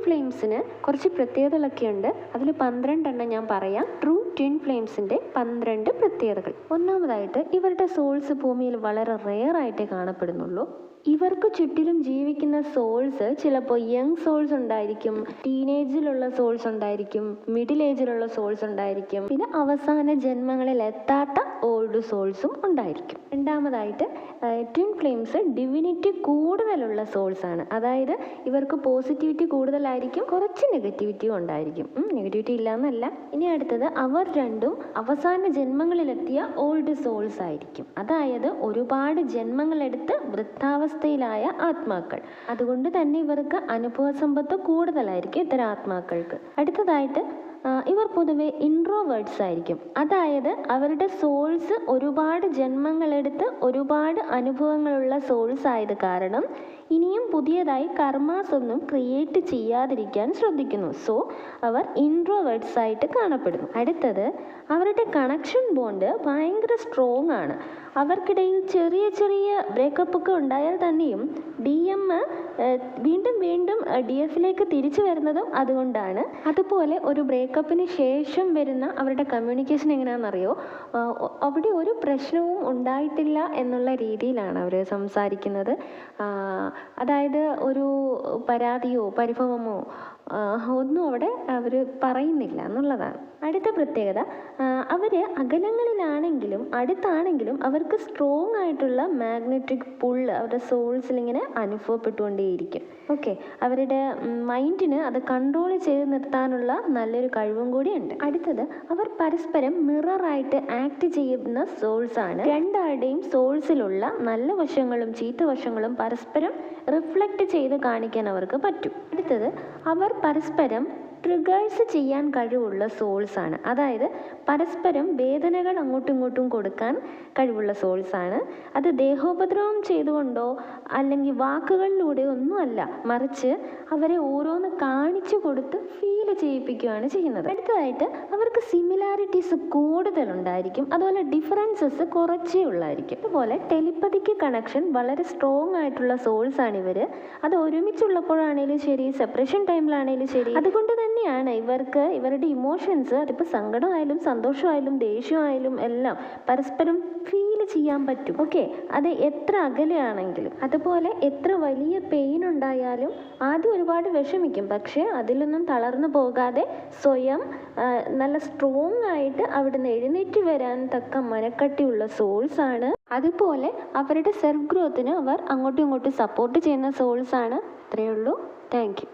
ഫ്ലെയിംസിന് കുറച്ച് പ്രത്യേകതകളൊക്കെ ഉണ്ട്. അതിൽ 12 ഞാൻ പറയാം. ട്രൂ ട്വിൻ ഫ്ലെയിംസിൻ്റെ 12 പ്രത്യേകതകൾ. ഒന്നാമതായിട്ട് ഇവരുടെ സോൾസ് ഭൂമിയിൽ വളരെ റെയർ ആയിട്ടേ കാണപ്പെടുന്നുള്ളൂ. ഇവർക്ക് ചുറ്റിലും ജീവിക്കുന്ന സോൾസ് ചിലപ്പോൾ യങ് സോൾസ് ഉണ്ടായിരിക്കും, ടീനേജിലുള്ള സോൾസ് ഉണ്ടായിരിക്കും, മിഡിൽ ഏജിലുള്ള സോൾസ് ഉണ്ടായിരിക്കും, പിന്നെ അവസാന ജന്മങ്ങളിൽ എത്താത്ത ഓൾഡ് സോൾസും ഉണ്ടായിരിക്കും. രണ്ടാമതായിട്ട് ട്വിൻ ഫ്ലെയിംസ് ഡിവിനിറ്റി കൂടുതലുള്ള സോൾസ് ആണ്. അതായത് ഇവർക്ക് പോസിറ്റിവിറ്റി കൂടുതലായിരിക്കും, കുറച്ച് നെഗറ്റിവിറ്റിയും ഉണ്ടായിരിക്കും. നെഗറ്റിവിറ്റി ഇല്ലാന്നല്ല. ഇനി അടുത്തത്, അവർ രണ്ടും അവസാന ജന്മങ്ങളിലെത്തിയ ഓൾഡ് സോൾസ് ആയിരിക്കും. അതായത് ഒരുപാട് ജന്മങ്ങളെടുത്ത് വൃദ്ധാവസ്ഥയിലായ ആത്മാക്കൾ. അതുകൊണ്ട് തന്നെ ഇവർക്ക് അനുഭവ സമ്പത്ത് കൂടുതലായിരിക്കും ഇത്തരം ആത്മാക്കൾക്ക്. അടുത്തതായിട്ട് ഇവർ പൊതുവെ ഇൻട്രോവേർട്സ് ആയിരിക്കും. അതായത് അവരുടെ സോൾസ് ഒരുപാട് ജന്മങ്ങളെടുത്ത് ഒരുപാട് അനുഭവങ്ങളുള്ള സോൾസ് ആയത് കാരണം ഇനിയും പുതിയതായി കർമാസ് ഒന്നും ക്രിയേറ്റ് ചെയ്യാതിരിക്കാൻ ശ്രദ്ധിക്കുന്നു. സോ അവർ ഇൻട്രോവേർട്സ് ആയിട്ട് കാണപ്പെടുന്നു. അടുത്തത്, അവരുടെ കണക്ഷൻ ബോണ്ട് ഭയങ്കര സ്ട്രോങ് ആണ്. അവർക്കിടയിൽ ചെറിയ ചെറിയ ബ്രേക്കപ്പ് ഒക്കെ ഉണ്ടായാൽ തന്നെയും DM വീണ്ടും വീണ്ടും DFലേക്ക് തിരിച്ചു വരുന്നതും അതുകൊണ്ടാണ്. അതുപോലെ ഒരു ബ്രേക്കപ്പിന് ശേഷം വരുന്ന അവരുടെ കമ്മ്യൂണിക്കേഷൻ എങ്ങനെയാണെന്നറിയോ? അവിടെ ഒരു പ്രശ്നവും ഉണ്ടായിട്ടില്ല എന്നുള്ള രീതിയിലാണ് അവർ സംസാരിക്കുന്നത്. അതായത് ഒരു പരാതിയോ പരിഭവമോ ഒന്നും അവിടെ അവർ പറയുന്നില്ല എന്നുള്ളതാണ്. അടുത്ത പ്രത്യേകത, അവർ അകലങ്ങളിലാണെങ്കിലും അടുത്താണെങ്കിലും അവർക്ക് സ്ട്രോങ് ആയിട്ടുള്ള മാഗ്നറ്റിക് പുള്ള് അവരുടെ സോൾസിൽ ഇങ്ങനെ അനുഭവപ്പെട്ടുകൊണ്ടേയിരിക്കും. ഓക്കെ, അവരുടെ മൈൻഡിന് അത് കൺട്രോൾ ചെയ്ത് നിർത്താനുള്ള നല്ലൊരു കഴിവും കൂടിയുണ്ട്. അടുത്തത്, അവർ പരസ്പരം മിററായിട്ട് ആക്ട് ചെയ്യുന്ന സോൾസ് ആണ്. രണ്ടാളുടെയും സോൾസിലുള്ള നല്ല വശങ്ങളും ചീത്ത വശങ്ങളും പരസ്പരം റിഫ്ലക്റ്റ് ചെയ്ത് കാണിക്കാൻ അവർക്ക് പറ്റും. അടുത്തത്, അവർ പരസ്പരം ട്രിഗേഴ്സ് ചെയ്യാൻ കഴിവുള്ള സോൾസ് ആണ്. അതായത് പരസ്പരം വേദനകൾ അങ്ങോട്ടും ഇങ്ങോട്ടും കൊടുക്കാൻ കഴിവുള്ള സോൾസ് ആണ്. അത് ദേഹോപദ്രവം ചെയ്തുകൊണ്ടോ അല്ലെങ്കിൽ വാക്കുകളിലൂടെയോ ഒന്നുമല്ല, മറിച്ച് അവരെ ഓരോന്ന് കാണിച്ചു കൊടുത്ത് ഫീൽ ചെയ്യിപ്പിക്കുകയാണ് ചെയ്യുന്നത്. അടുത്തതായിട്ട്, അവർക്ക് സിമിലാരിറ്റീസ് കൂടുതലുണ്ടായിരിക്കും, അതുപോലെ ഡിഫറൻസസ് കുറച്ചേ ഉള്ളായിരിക്കും. അതുപോലെ ടെലിപ്പതിക്ക് കണക്ഷൻ വളരെ സ്ട്രോങ് ആയിട്ടുള്ള സോൾസ് ആണ് ഇവർ. അത് ഒരുമിച്ചുള്ളപ്പോഴാണേലും ശരി, സെപ്പറേഷൻ ടൈമിലാണേലും ശരി. അതുകൊണ്ട് തന്നെയാണ് ഇവർക്ക് ഇവരുടെ ഇമോഷൻസ്, അതിപ്പോൾ സങ്കടമായാലും സന്തോഷമായാലും ദേഷ്യമായാലും എല്ലാം പരസ്പരം ഫീൽ ചെയ്യാൻ പറ്റും. ഓക്കെ, അത് എത്ര അകലെയാണെങ്കിലും. അതുപോലെ എത്ര വലിയ പെയിൻ ഉണ്ടായാലും ആദ്യം ഒരുപാട് വിഷമിക്കും, പക്ഷേ അതിലൊന്നും തളർന്നു പോകാതെ സ്വയം നല്ല സ്ട്രോങ് ആയിട്ട് അവിടുന്ന് എഴുന്നേറ്റ് വരാൻ തക്ക മനക്കട്ടിയുള്ള സോൾസ് ആണ്. അതുപോലെ അവരുടെ സെൽഫ് ഗ്രോത്തിന് അവർ അങ്ങോട്ടും ഇങ്ങോട്ടും സപ്പോർട്ട് ചെയ്യുന്ന സോൾസ് ആണ്. അത്രയേ ഉള്ളൂ. Thank you.